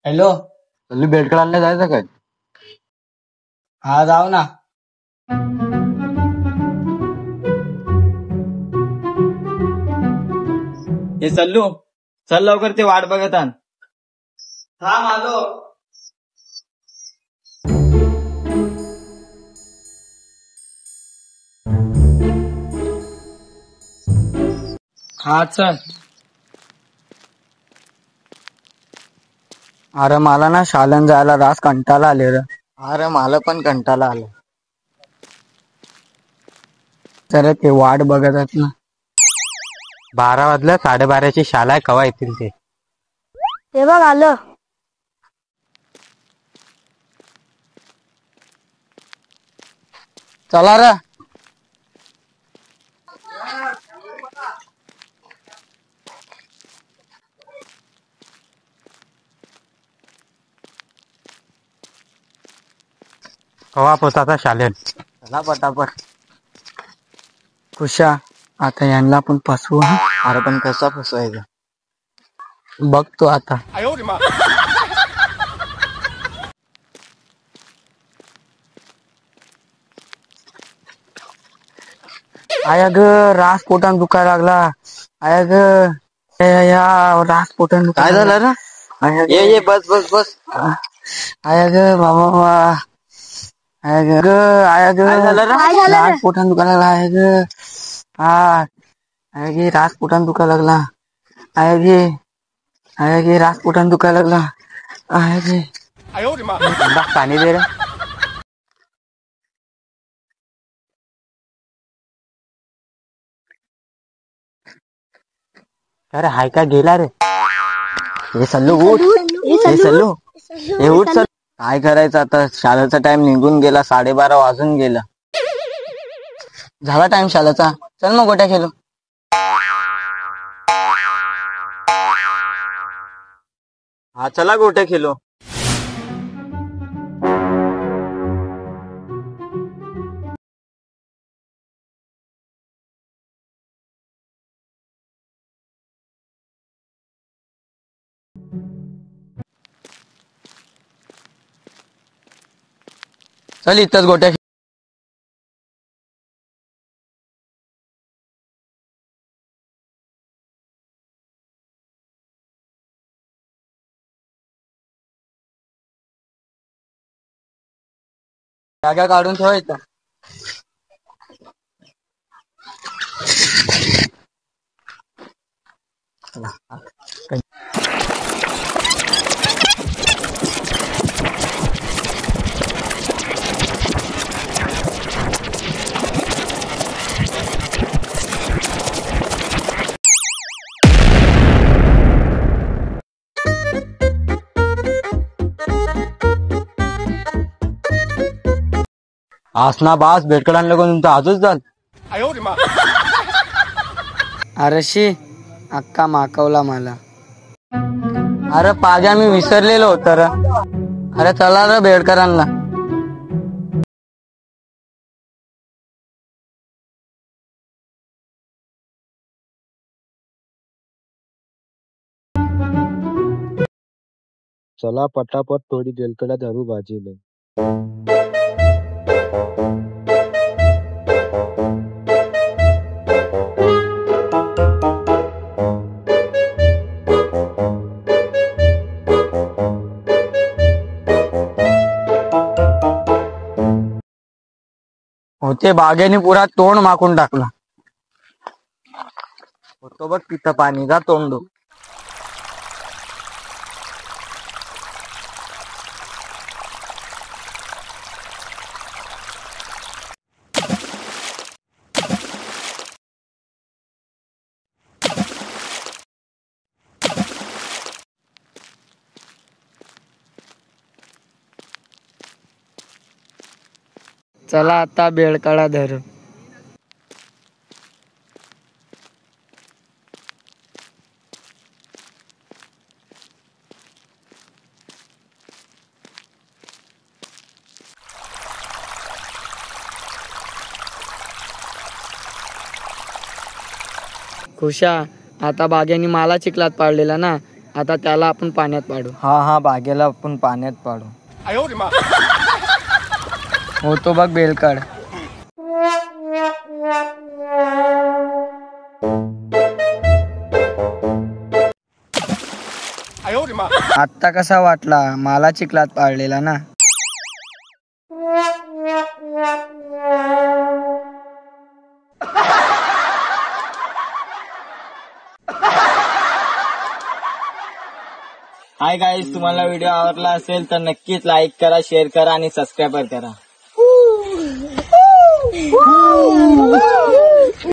Hello. तुला बेडकरांना जायचं काय? हा जाऊ ना. हे सल्लू, चल लवकर, ते वाट बघत आण. थांब आलो. हा चल. अरे मला ना शालन जायला रास कंटाळा आले रे. अरे मला पण कंटाळा आला. तर ते वाट बघत आहेत ना. 12 वाजल्या, 12:30ची शाळा आहे, कवा येतील ते? हे बघ आलं. चला रे. कवा पोचाचा शालेन? चला पटापट. खुशा, आता यांना पण फसवू. अरे पण कसा फसवायचा बघतो आता. आया ग, रास पोटान दुखायला लागला. आया ग, या रास पोटान दुखायला. काय झालं रे? ये बस बस बस. आया ग बाबा. आया ग आया ग. रास पोटान दुखायला लागला. आया ग. हा आया गे, रास पोटान दुखायला लागला. आया गे, आया गे, रास पोटान दुखायला लागला. आया गे. पाणी दे रे. अरे हाय का गेला रे? हे सल्लू उठ. हे सल्लू, हे उठ सर. काय करायचं आता? शाळेचा टाइम निघून गेला, 12:30 वाजून गेला. झाला टाइम शाळेचा. चल मग गोट्या खेळू. हा चला गोट्या खेळू. चल इथंच गोट्या. जागा काढून ठेवायचं. आसना बास, बेडकडान लागून तुमचं आजच झालं. अरे शी, अक्का माकवला मला. अरे पाग्या, मी विसरलेलो होतो रे. अरे चला रे बेडकरांना. चला पटापट, थोडी बेलकडा धरू भाजीला. होते बागेने पुरा तोंड माकून टाकला. होतो बघ तिथं पाणी का तोंडू. चला आता बेळकाळा धरू. खुशा, आता बाग्यानी मला चिखलात पाडलेला ना, आता त्याला आपण पाण्यात पाडू. हा बागेला आपण पाण्यात पाडू. होतो बघ बेलकाड. आत्ता कसा वाटला? मला चिखलात पाडलेला ना. हाय गाईज, तुम्हाला व्हिडिओ आवडला असेल तर नक्कीच लाईक करा, शेअर करा आणि सबस्क्राईब करा.